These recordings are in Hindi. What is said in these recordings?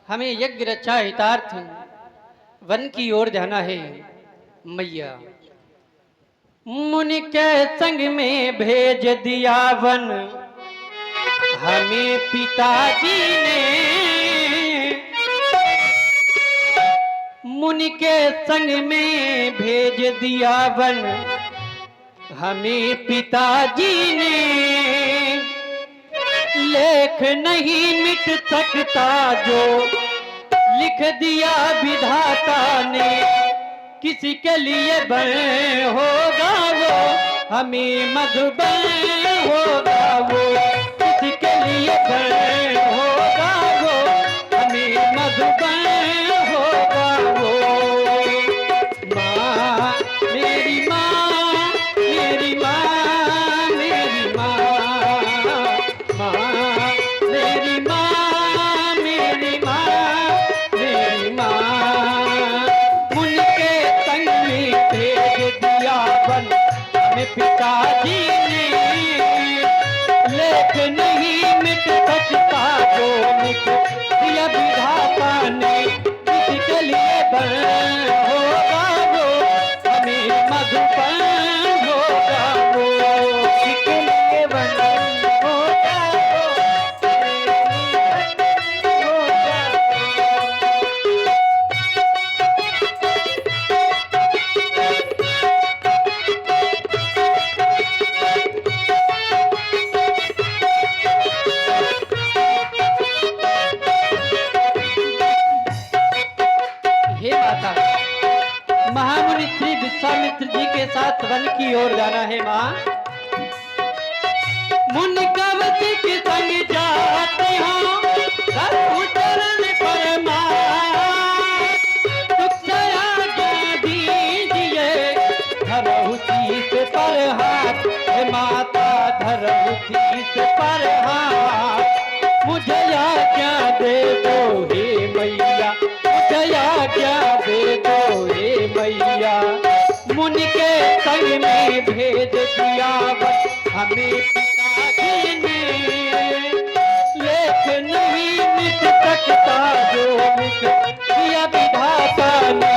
हमें यज्ञ रक्षा हितार्थ वन की ओर जाना है। मैया मुनि के संग में भेज दिया वन हमें पिताजी ने। मुनि के संग में भेज दिया वन हमें पिताजी ने। लेख नहीं मिट सकता जो लिख दिया विधाता ने। किसी के लिए बन होगा वो हमें मधुबन होगा वो। किसी के लिए बन होगा वो हमें मधुबन होगा वो। माँ मेरी माँ मेरी माँ मेरी माँ। माँ मेरी माँ मेरी माँ मेरी माँ। मुनि के संग में भेज दिया वन हमें पिताजी ने। लेख नहीं मिट सकता जो लिख दिया विधाता ने। किसी के लिए बन होगा वो हमें मधुबन होगा वो। किसी के लिए बन होगा वो हे माता। महामुनि श्री विश्वामित्र जी के साथ वन की ओर जाना है माँ। मुनि कवच के संग जाते हो रघु चरण पर माँ। सुख आज्ञा दीजिए धरहु शीस पर हाथ। हे माता धरहु शीस पर हाथ। मुझे आज्ञा दे दो हे मैया मुझे आज्ञा दे दो हे मैया। मुनि के संग में भेज दिया वन हमें पिताजी ने। लेख नहीं मिट सकता जो लिख दिया विधाता ने।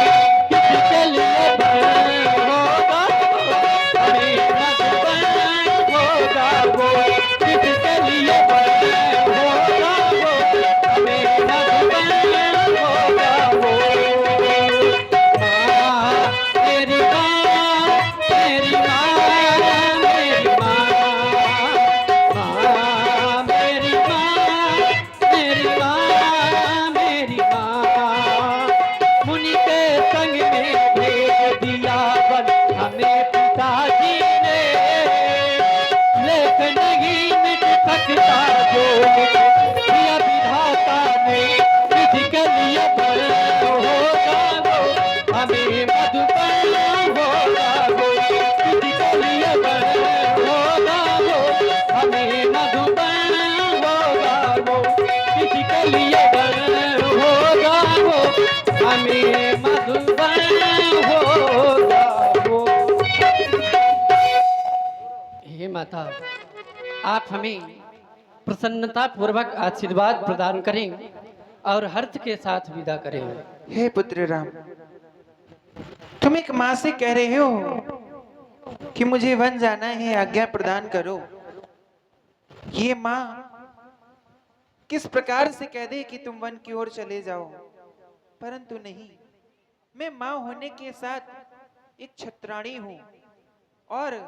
किसी के लिए बन होगा हमें मधुबन होगा वो। किसी के लिए बन होगा वो हमें मधुबन होगा वो। माँ मेरी माँ मेरी माँ मेरी माँ। माँ मेरी माँ मेरी माँ मेरी माँ। मुनि के संग में भेज दिया वन हमें पिताजी ने। लेख नहीं मिट सकता जो लिख दिया विधाता ने। किसी के लिए बन होगा वो हमें मधुबन होगा वो। किसी के लिए बन होगा वो हमें मधुबन होगा वो। किसी के लिए बन होगा वो हमें मधुबन होगा वो। हे माता आप हमें प्रसन्नता पूर्वक आशीर्वाद प्रदान करें और हर्ष के साथ विदा करें। हे पुत्र राम, तुम एक माँ से कह रहे हो कि मुझे वन जाना है, आज्ञा प्रदान करो। ये माँ किस प्रकार से कह दे कि तुम वन की ओर चले जाओ, परंतु नहीं, मैं माँ होने के साथ एक छत्राणी हूँ और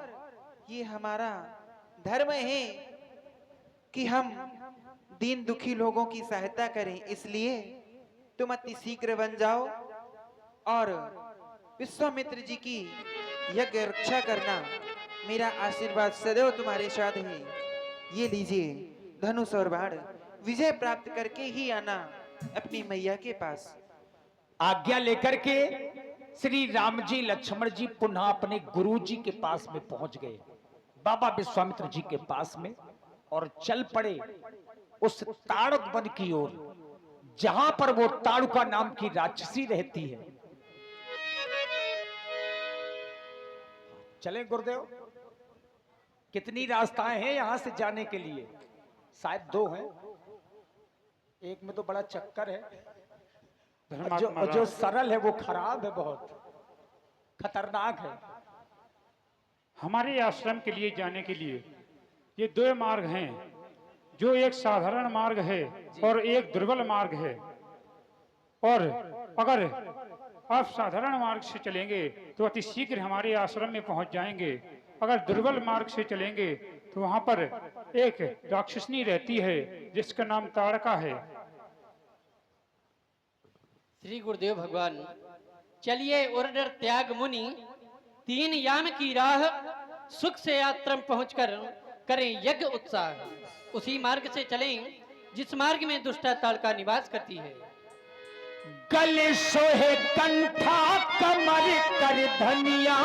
ये हमारा धर्म है कि हम दीन दुखी लोगों की सहायता करें। इसलिए तुम अति शीघ्र बन जाओ और विश्वामित्र जी की यज्ञ रक्षा करना। मेरा आशीर्वाद सदैव तुम्हारे साथ है। ये लीजिए धनुष और बाण, विजय प्राप्त करके ही आना अपनी मैया के पास। आज्ञा लेकर के श्री राम जी लक्ष्मण जी पुनः अपने गुरु जी के पास में पहुंच गए, बाबा विश्वामित्र जी के पास में, और चल पड़े उस ताड़क वन की ओर जहां पर वो ताड़ुका नाम की राक्षसी रहती है। चले गुरुदेव, कितनी रास्ताएं हैं यहां से जाने के लिए? शायद 2 हैं। एक में तो बड़ा चक्कर है, धर्मात्मा और जो राम, सरल है वो खराब है, बहुत खतरनाक है। हमारे आश्रम के लिए जाने के लिए ये दो मार्ग हैं, जो एक साधारण मार्ग है और एक दुर्बल मार्ग है। और अगर आप साधारण मार्ग से चलेंगे तो अति शीघ्र हमारे आश्रम में पहुंच जाएंगे। अगर दुर्बल मार्ग से चलेंगे तो वहां पर एक राक्षसनी रहती है जिसका नाम ताड़का है। श्री गुरुदेव भगवान, चलिए ऑर्डर त्याग मुनि, 3 याम की राह, सुख से आश्रम पहुंचकर करें यज्ञ उत्साह। उसी मार्ग से चलें जिस मार्ग में दुष्टा ताड़का निवास करती है। गले सोहे कंठा कमर कर धनिया,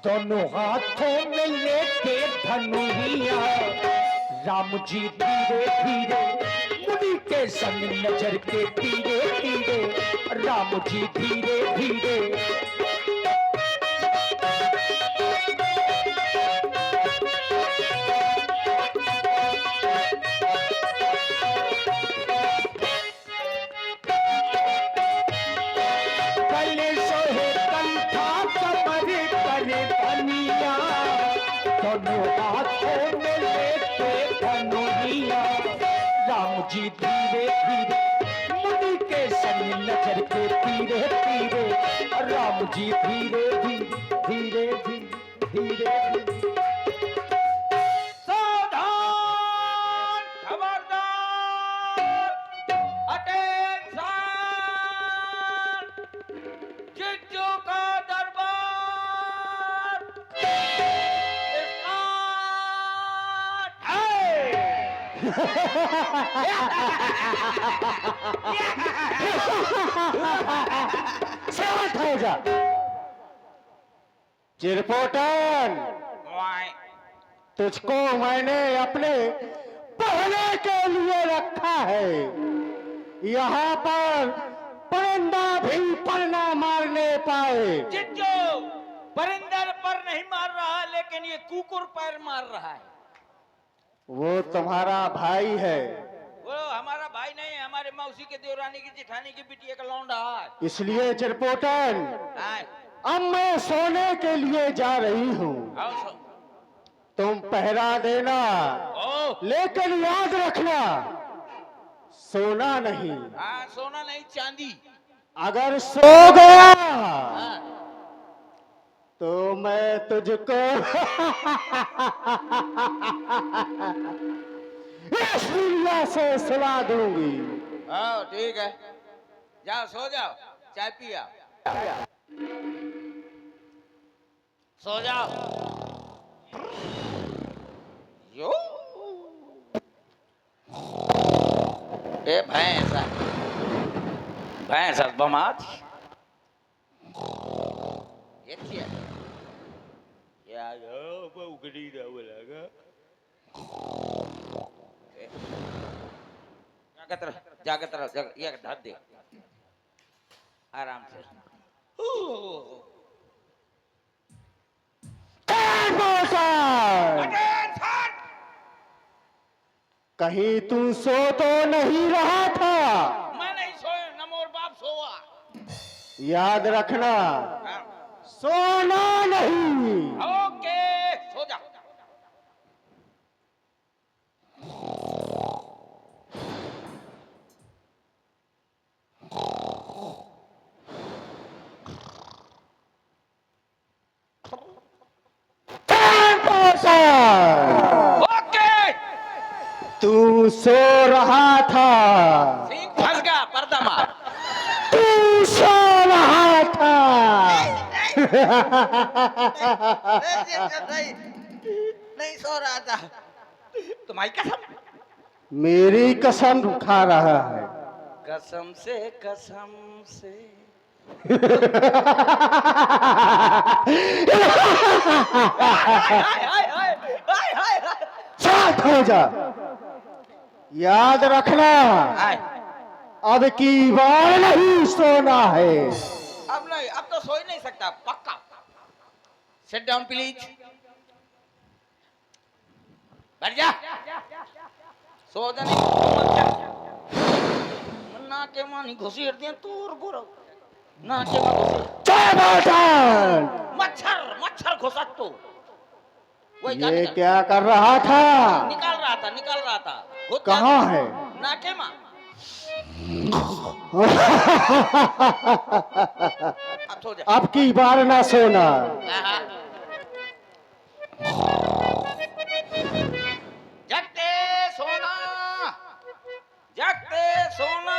दोनों हाथों में लेके धनुहिया, राम जी धीरे धीरे मुनि के संग नजर के तीरे तीरे, राम जी धीरे धीरे। गले सोहे कंठा कमर कर धनिया, दोनों हाथों में लेके धनुहिया, राम जी धीरे धीरे मुनि के संग नजर के तीरे तीरे, राम जी धीरे धीरे धीरे धीरे धीरे धीरे। सावधान, खबरदार, अटेंशन, जिज्जू का दरबार स्टार्ट है। शांत हो जा चिरपोटन, तुझको मैंने अपने पहले के लिए रखा है। यहाँ पर परिंदा भी पर ना मारने पाए। जिज्जू परिंदर पर नहीं मार रहा, लेकिन ये कुकुर पर मार रहा है। वो तुम्हारा भाई है, वो हमारा भाई नहीं है, हमारे मौसी के देवरानी की जेठानी की बिटिया का लौंडा है। इसलिए चिरपोटन आए, अब मैं सोने के लिए जा रही हूँ। आओ सो। तुम पहरा देना, ओ, लेकिन याद रखना सोना नहीं। हाँ, सोना नहीं चांदी। अगर सो गया हाँ, तो मैं तुझको इस दुनिया से सुला दूंगी। आओ, ठीक है, जाओ सो जाओ, चाय पिया, सो जाओ। यो ए भैंसा भैंसा बमात ये क्या वो उगड़ी रहा लगा जाके तरफ ये धर दे आराम से। कहीं तू सो तो नहीं रहा था? मैं नहीं सोया, न मोर बाप सोआ। याद रखना हाँ, सोना नहीं। ओके, सो जा। ओके, तू सो रहा था, सींग फंस गया, पर्दा मार। तू सो रहा था। नहीं सो रहा था, तुम्हारी कसम। मेरी कसम खा रहा है। कसम से शांत हो जा। याद रखना आए, अब की बार नहीं सोना है। अब नहीं, अब तो सो ही नहीं सकता पक्का। सिट डाउन प्लीज, बैठ जा। सोदने ना के मानी घुसी हटती तोर गोरो ना के मा घुसी जय बाटन! मच्छर मच्छर घुसा तो वही का ये निकाल क्या कर रहा था? निकाल रहा था घुस जा- कहाँ है? ना के मा अब सो जा अब की बार ना सोना। हाँ। जगते सोना जगते सोना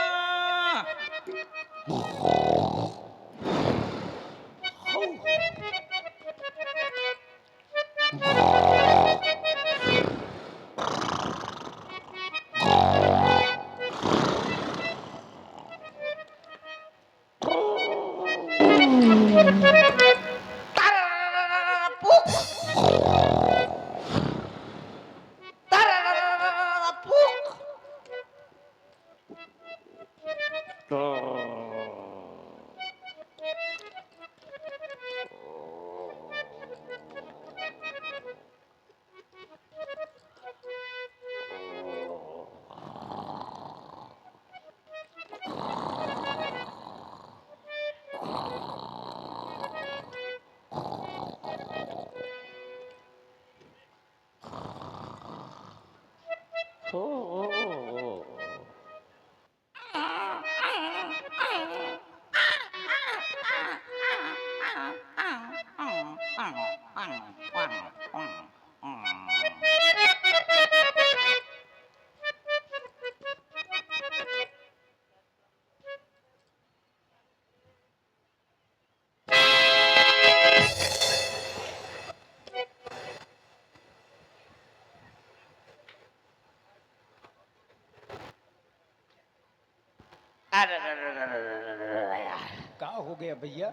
कहाँ हो गया भैया?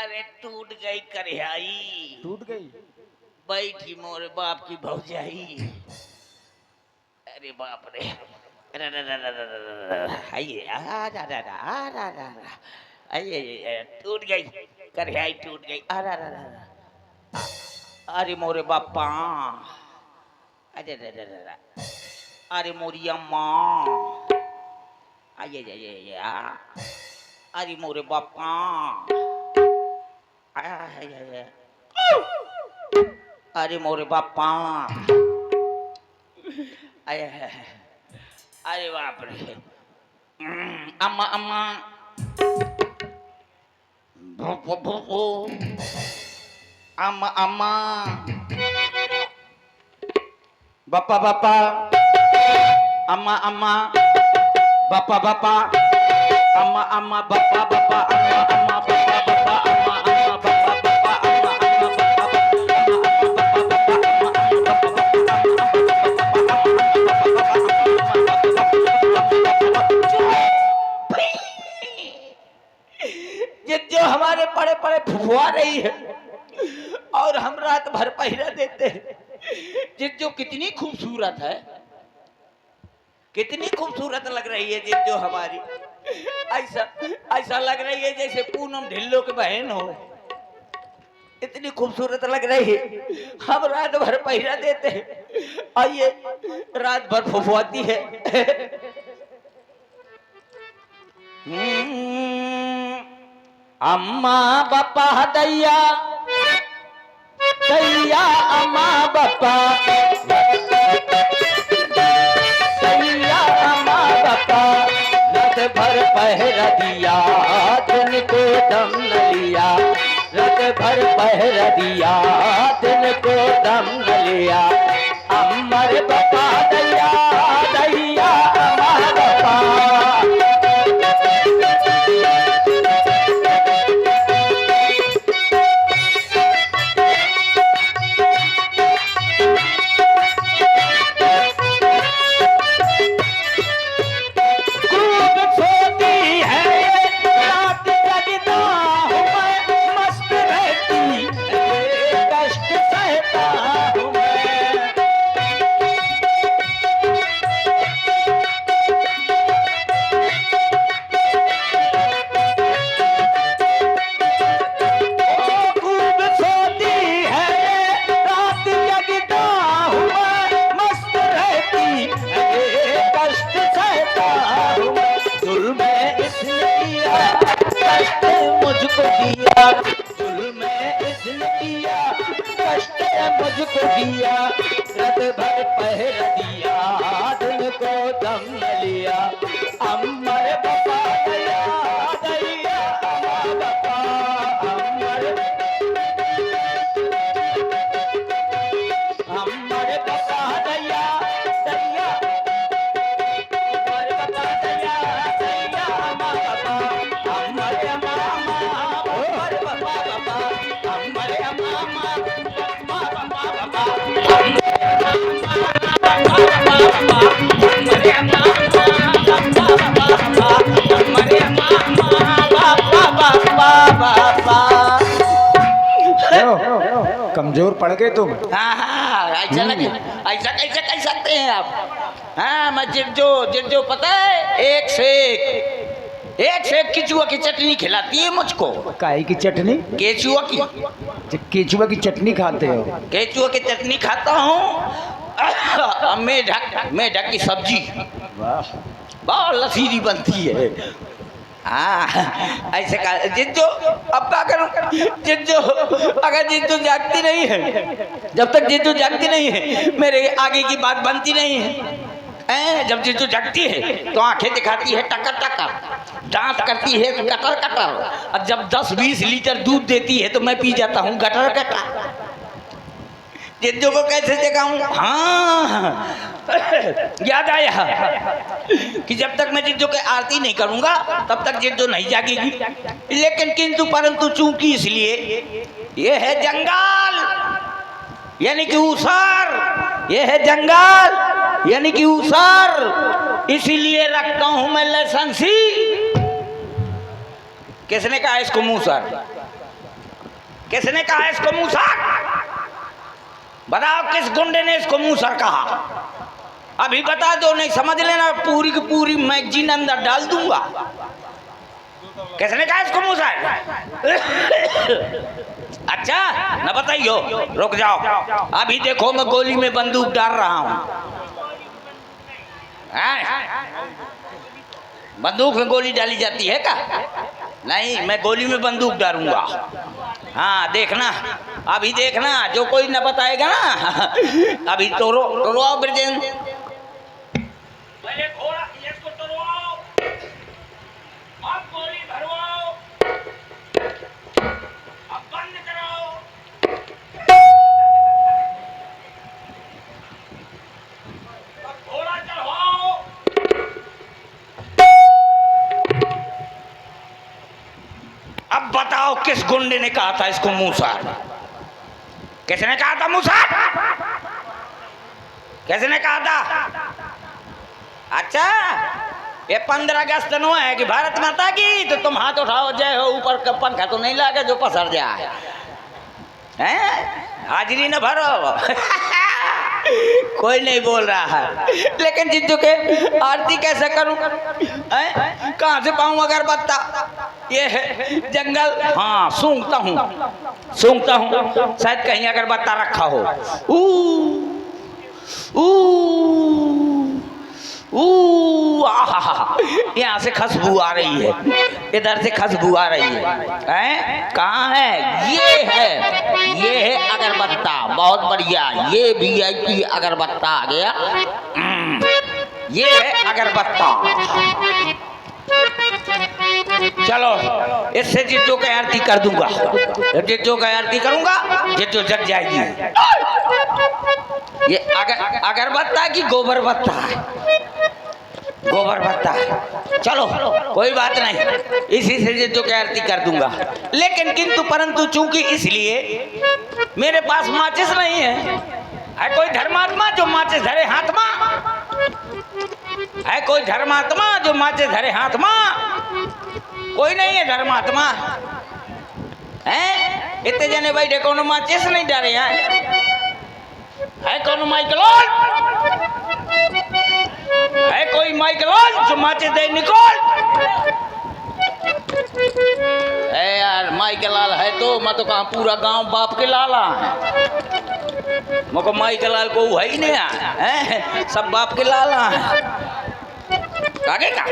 अरे टूट गई करियाई टूट गई? बैठी मोरे बाप की भौजाई अरे बाप रे आइए आइए टूट गई करियाई टूट गई अरे मोरे बापा अरे अरे मोरी अम्मा आइए अरे मोरे बापा अरे मोरे बापा अरे बाप रे अम्मा अम्मा भूपो भूपो अम्मा अम्मा बापा बापा अम्मा अम्मा बापा बापा अम्मा अम्मा बापा बापा अम्मा अम्मा बापा बापा अम्मा अम्मा बापा बापा अम्मा अम्मा ये जो हमारे पड़े पड़े फुफुआ रही है और हम रात भर पहिरा देते हैं ये जो कितनी खूबसूरत है कितनी खूबसूरत लग रही है ये जो हमारी ऐसा ऐसा लग रही है जैसे पूनम ढिल्लो की बहन हो इतनी खूबसूरत लग रही है हम रात भर पहिरा देते हैं और ये रात भर फुफुआती है अम्मा बापा दैया दैया अम्मा बापा दैया अम्मा बापा रत भर पहरा दिया दिन को दम न लिया रत भर पहरा दिया दिन को दम न लिया अमर बापा दैया दैया अम्मा बापा कष्ट मुझको दिया, जुल्म इसने किया, कष्ट मुझको दिया, रात भर पहर दिया, दिन को दम न लिया। अमर बाबा दया दैया, अमर बाबा अमर, अमर बाबा दया दैया, अमर बाबा दया दैया, अमर बाबा अमर मामा, अमर बाबा बाबा अमर मामा, बाबा बाबा कमजोर पड़ गए तुम। हाँ, ऐसा लगे, ऐसा कैसे कह सकते हैं आप? हाँ, मैं जिज्जो पता है, एक से एक केचुआ की चटनी खिलाती है मुझको। काहे की चटनी? केचुआ की। केचुआ की चटनी खाते हो? केचुआ की चटनी खाता हूँ। मेढक की सब्जी बहुत लसीरी बनती है। हाँ, ऐसे का जिज्जो, अब क्या करूं? जिज्जो अगर जिज्जो जागती नहीं है, जब तक जिज्जो जागती नहीं है मेरे आगे की बात बनती नहीं है। जब जिज्जो जागती है तो आंखें दिखाती है टकर टकर, डांस करती है कटर कटर, और जब 10-20 लीटर दूध देती है तो मैं पी जाता हूँ गटर गटर। जिज्जो को कैसे जगाऊं? हाँ, याद आया कि जब तक मैं जिज्जो की आरती नहीं करूंगा तब तक जिज्जो नहीं जागेगी। लेकिन किंतु परंतु चूंकि इसलिए ये है जंगल यानी कि ऊसर, ये है जंगल यानी कि ऊसर, इसीलिए रखता हूं मैं लाइसेंसी। किसने कहा इसको मूसर? किसने कहा इसको मूसर? बताओ किस गुंडे ने इसको मूसर कहा? अभी बता दो, नहीं समझ लेना पूरी की पूरी मैगजीन अंदर डाल दूंगा। किसने कहा इसको मूसर? अच्छा न बताइयो, रुक जाओ, अभी देखो मैं गोली में बंदूक डाल रहा हूं। बंदूक में गोली डाली जाती है क्या? नहीं, मैं गोली में बंदूक डालूंगा। हाँ देखना, अभी देखना, जो कोई न बताएगा ना अभी तो रो ब्रजेन, पहले घोड़ा इसको तोड़वाओ, अब गोली भरवाओ, अब बंद कराओ, अब घोड़ा चढ़वाओ। अब बताओ किस गुंडे ने कहा था इसको मूसर? किसने कहा था मूसर? किसने कहा था? अच्छा, ये 15 अगस्त नो है कि भारत माता की, तो तुम हाथ उठाओ, जय हो। ऊपर का पंखा तो नहीं लगा जो पसर जाए, हैं? हाजिरी न भरो। कोई नहीं बोल रहा है, लेकिन जिज्जो के आरती कैसे करूं? कहां से पाऊं अगरबत्ता? ये है जंगल। हाँ, सूंघता हूं, शायद कहीं अगरबत्ता रखा हो। यहाँ से खुशबू आ रही है, इधर से खुशबू आ रही है। कहाँ है? ये है अगरबत्ता, बहुत बढ़िया। ये VIP अगरबत्ता आ गया। ये है अगरबत्ता। चलो इससे जिज्जो की आरती कर दूंगा। जिज्जो की आरती करूंगा, जिज्जो जग जाएगी। ये अगरबत्ता की गोबर बत्ता है, गोबर बत्ता है। चलो कोई बात नहीं, इसी से जिज्जो की आरती कर दूंगा। लेकिन किंतु परंतु चूंकि इसलिए मेरे पास माचिस नहीं है कोई धर्मात्मा जो माचिस धरे हाथ में? है कोई धर्मात्मा जो माचिस धरे हाथ में? कोई नहीं है धर्मात्मा। हैं? इतने जने बैठे कोनो माचिस नहीं डरे हैं? है कोनो माइकलॉल? है कोई माइकलॉल जो माचिस दे निकोल? यार माइकलाल है तो मैं तो कहा पूरा गांव बाप के लाला है। मुझको माइकलाल को है ही नहीं है, सब बाप के लाला है। आगे का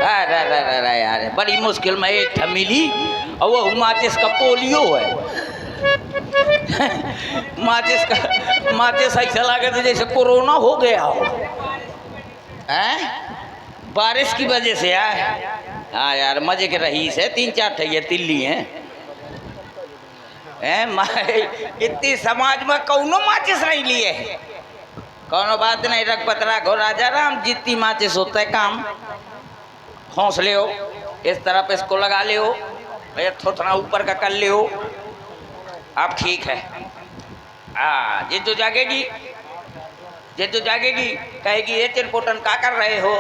अरे अरे अरे यार बड़ी मुश्किल में एक मिली और वो माचिस का पोलियो है। माचिस ऐसा लगे तो जैसे कोरोना हो गया हो। बारिश की वजह से हाँ यार मजे के रहीस है 3-4 ठैया तिल्ली हैं। इतनी समाज में कौनो माचिस नहीं लिए है। कौनो बात नहीं, रख पतरा घो राजा राम, जितनी माचिस होता है काम। हौसले हो इस तरफ इसको लगा ले हो, थोड़ा ऊपर का कर ले हो। अब ठीक है। जिद्दू जागेगी, जिद्दू जागेगी, कहेगी ये चिरपोटन का कर रहे हो,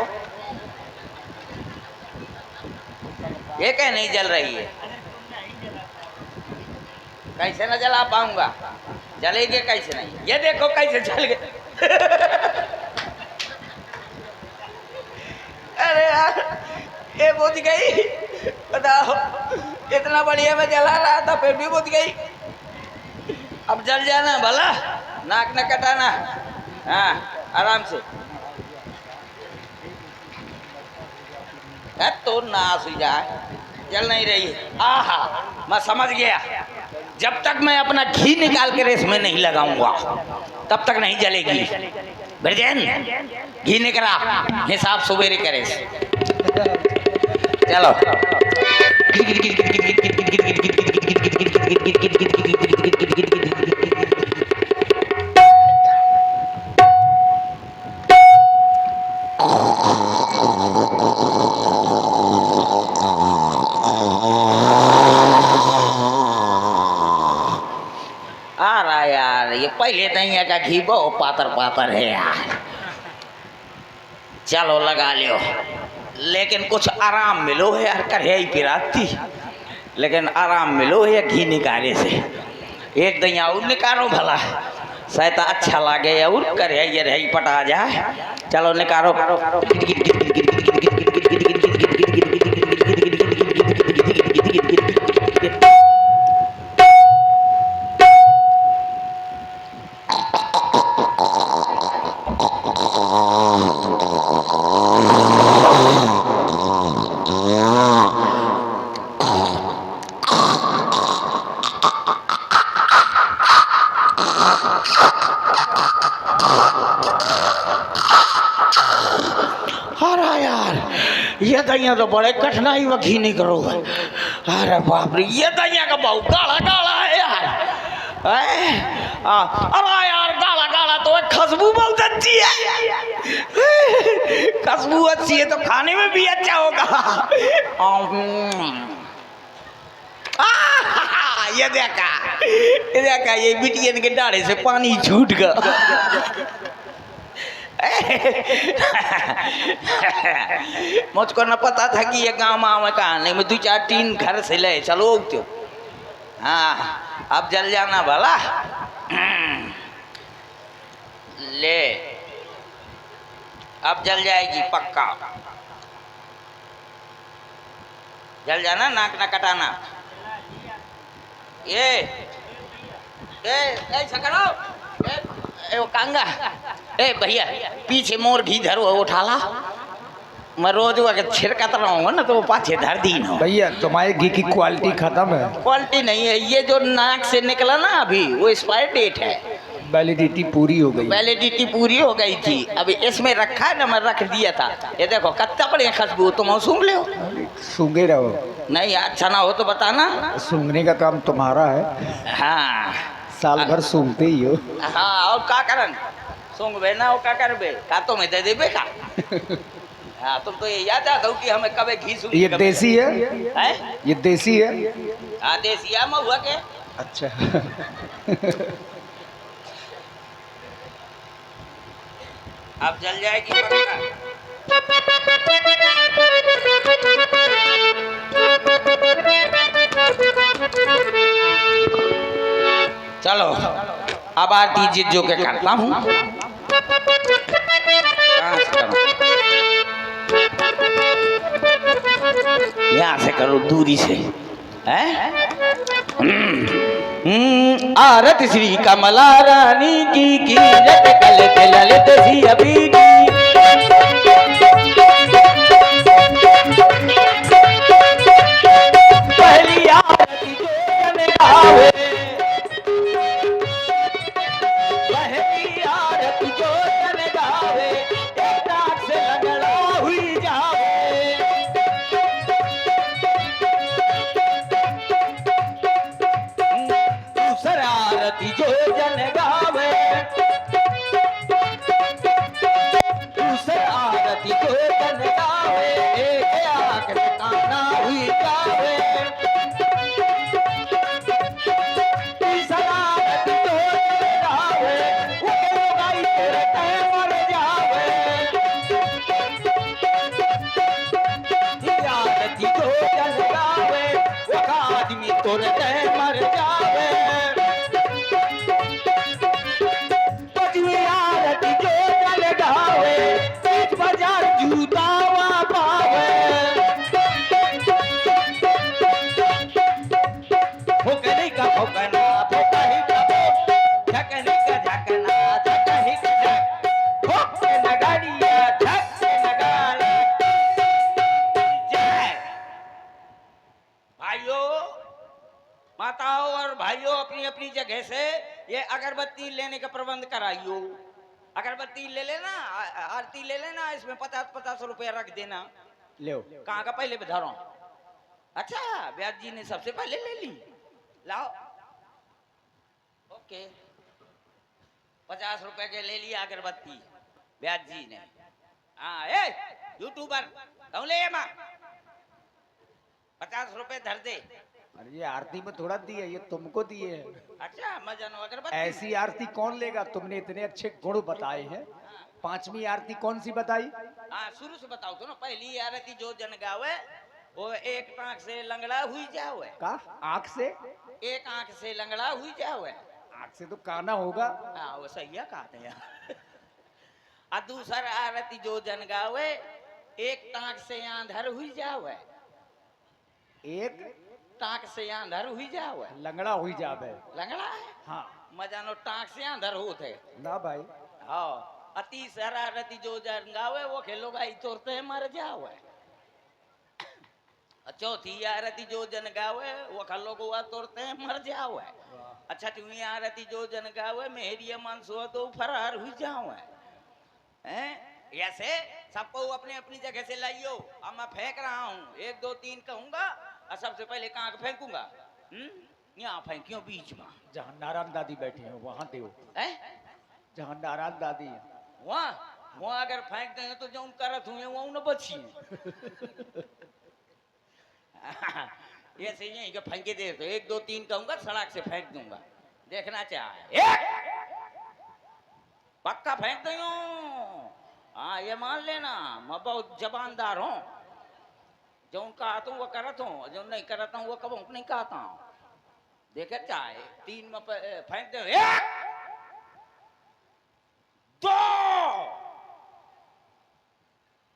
ये कह नहीं जल रही है। कैसे न जला पाऊंगा, जलेगी कैसे नहीं, ये देखो कैसे जल गए। अरे यार ये बुझ गई, बताओ इतना बढ़िया मैं जला रहा था फिर भी बुझ गई। अब जल जाना भला, नाक न कटाना। हाँ आराम से। तो नाश हो जाए, जल नहीं रही है। आहा मैं समझ गया, जब तक मैं अपना घी निकाल के रेस में नहीं लगाऊंगा तब तक नहीं जलेगी। ब्रजेन घी निकला, हिसाब सुबेरे करे। चलो आ रहा यार, ये पहले दैया का घी बहुत पातर पातर है यार। चलो लगा लियो, लेकिन कुछ आराम मिलो है यार। कढ़ाई पिराती लेकिन आराम मिलो है घी निकाले से। एक दैया और निकालो भला, शायद अच्छा लगे और कढ़ाई रही पटा जाए। चलो निकालो। ये दैया तो बड़े कठिनाई में घी नहीं करो। अरे बाप रे, ये दैया का बहुत गाढ़ा गाढ़ा है यार। अरे यार गाढ़ा गाढ़ा तो खुशबू बहुत अच्छी है। खुशबू अच्छी है तो खाने में भी अच्छा होगा। ये देखा ये बिटियन के डाढ़े से पानी छूट गया। मुझको न पता था कि ये गाँव में कहानी में 2-4-3 घर से ले चलो तो। हाँ अब जल जाना भला। ले अब जल जाएगी पक्का। जल जाना, नाक न कटाना। ये ऐसा करो। वो कांगा भैया पीछे मोर घी धरो उठा ला। मैं रोज छिड़कता रहूंगा ना तो वो पाछे धर दी ना। भैया तुम्हारे घी की क्वालिटी खत्म है। क्वालिटी नहीं है, ये जो नाक से निकला ना अभी वो एक्सपायर डेट है। वैलिडिटी पूरी हो गई। वैलिडिटी पूरी हो गई थी, अभी इसमें रखा है ना, मैं रख दिया था। ये देखो कत्ता बढ़िया खुशबू, तुम सूंघ ले। सूंघे रहो। नहीं अच्छा ना हो तो बताना। सूंघने का काम तुम्हारा है। हाँ साल भर सूंघते ही हो। हाँ और का करन सूंघबे ना हो का करबे का तो मैं दे देबे का। हाँ तुम तो ये याद आता हो कि हमें कभी घी सूंघ। ये देसी है? ये देसी है? हाँ देसी है महुआ के। अच्छा। अब जल जाएगी पक्का। चलो अब आरती जित जो के करता हूँ। यहाँ से करो दूरी से। आरत श्री कमला रानी की कीरत कल के ललित सी अभी की। नगाड़िया धक से नगाड़े। जय भाइयों, माताओं और भाइयों, अपनी अपनी जगह से ये अगरबत्ती लेने का प्रबंध कराइयो। अगरबत्ती ले लेना, आरती ले लेना, इसमें 50-50 रुपया रख देना। ले कहाँ का पहले बधारो? अच्छा, ब्याज जी ने सबसे पहले ले ली, लाओ। ओके, 50 रुपए के ले लिया अगरबत्ती ब्याज जी ने। हाँ, ए यूट्यूबर कौन ले माँ, 50 रुपए धर दे। अरे ये आरती में थोड़ा दी है, ये तुमको दिए है। अच्छा, मजन अगरबत्ती। ऐसी आरती कौन लेगा? तुमने इतने अच्छे गुण बताए हैं। 5वीं आरती कौन सी बताई? हाँ, शुरू से बताओ तो ना। पहली आरती जो जन गावे वो एक टांग से लंगड़ा हुई जावे। का आंख से? एक आंख से लंगड़ा हुई जावे। आंख से तो काना होगा। हाँ, वो सही है, कहते हैं। और दूसरा आरती जो जन गावे एक टांग से आंधर हुई जावे। एक टांग से आंधर हुई जावे। लंगड़ा हुई जावे। लंगड़ा है? हाँ। मजानो टांग से आंधर होते। ना भाई। हाँ, अति शरारती जो जन गावे वो खेलो गाई तोड़ते हैं मर जावे। चौथी आरती जो जन गावे वो खल्लो को तोड़ते हैं मर जावे। अच्छा, छठवीं आरती जो जन गावे मेहरिया मनसुआ तो फरार हुई जावे। हैं? ऐसे सबको अपने अपनी जगह से लाइयो। अब मैं फेंक रहा हूँ, 1 2 3 कहूंगा और सबसे पहले कहाँ फेंकूंगा? यहाँ फेंकियो बीच में, जहाँ नारायण दादी बैठी है वहां दो। जहाँ नारायण दादी है वहाँ अगर फेंक देंगे तो जो करत हुए वो न बची। ऐसे यही का फेंके दे तो 1 2 3 कहूंगा, सड़क से फेंक दूंगा। देखना चाहे पक्का फेंक दो। हाँ, ये मान लेना मैं बहुत जबानदार हूँ। जो उनका आता हूँ वो करत हूँ, जो नहीं करता हूँ वो कब नहीं कहता हूँ। देखे चाहे 3 में फेंक दो। 1 2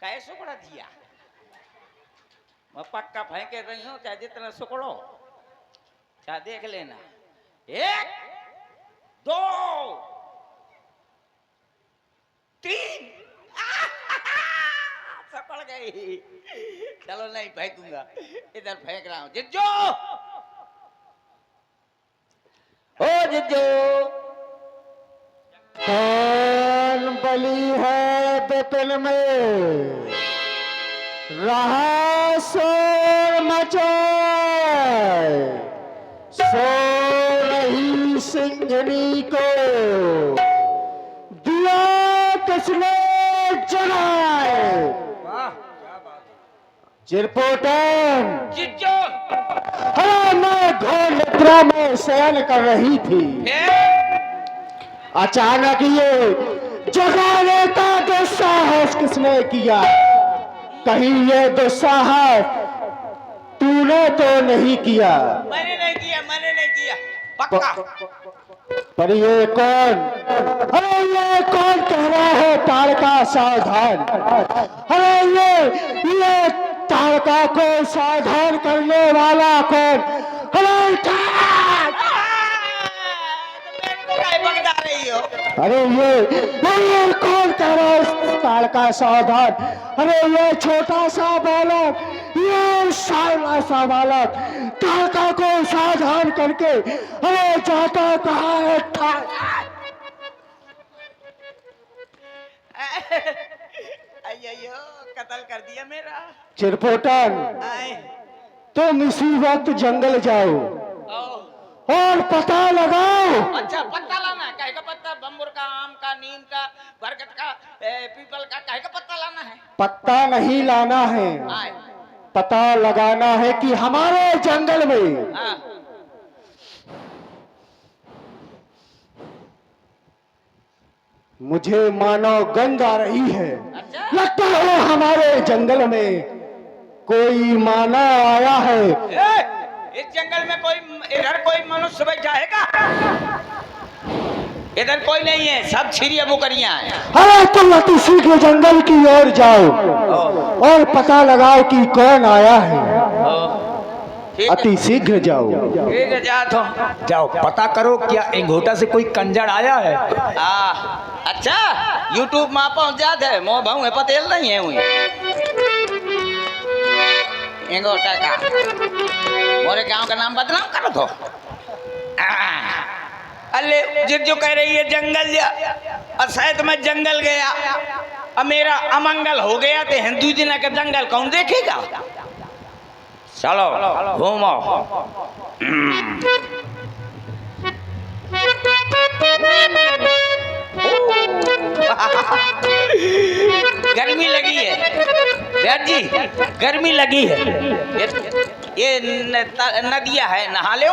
कैसे सुकड़ा दिया? मैं पक्का फेंके रही हूँ, चाहे जितना सुकड़ो, चाहे देख लेना। 1 2 3 सफल गई। चलो नहीं फेंकूंगा, इधर फेंक रहा हूँ। जिज्जो, ओ जिज्जो, कौन बली है विपिन में? रहा शोर मचाए, सो रही सिंघनी को दिया किसने जलाए? चिरपोटन, जिज्जो, हाँ, मैं घोर निद्रा में शयन कर रही थी। अचानक ये जगाने का दुस्साहस किसने किया? कहीं ये दुस्साहस तूने तो नहीं किया? मैंने नहीं किया पक्का। पर ये कौन? अरे ये कौन कह रहा है ताड़का सावधान? अरे ये ताड़का को सावधान करने वाला कौन? अरे ये कौन कह रहा है ताड़का सावधान? अरे ये छोटा सा बालक, ये सावला सा बालक ताड़का को सावधान करके अरे जाता कहाँ है? अयो, कत्ल कर दिया मेरा। चिरपोटन, तुम इसी वक्त जंगल जाओ और पता लगाओ। अच्छा, पत्ता लाना? काहे का पत्ता? बम्बुर का, आम का, नीम का, बरगद का, पीपल का? काहे का पत्ता लाना है? पत्ता नहीं लाना है, पता लगाना है कि हमारे जंगल में मुझे मानो गंध आ रही है। अच्छा? लगता है हमारे जंगल में कोई मानव आया है। इस जंगल में इधर कोई मनुष्य बैठा है क्या? इधर कोई नहीं है, सब छिरिया बुकरियां हैं। अरे तुम अति शीघ्र जंगल की ओर जाओ और पता लगाओ कि कौन आया है। अति शीघ्र जाओ। ठीक है, जाओ। जाओ, पता करो क्या इंगोटा से कोई कंजर आया है? अच्छा, यूट्यूब में पहुंच जाते है मो भाऊ है पतेल नहीं है हुई एगो टका मोरे गांव का नाम बदनाम करो तो अल्ले जिद जो कह रही है जंगल जा और शायद मैं जंगल गया और मेरा अमंगल हो गया तो हिंदू जी का जंगल कौन देखेगा चलो घूमो गर्मी लगी है डैड जी गर्मी लगी है ये नदिया है नहा ले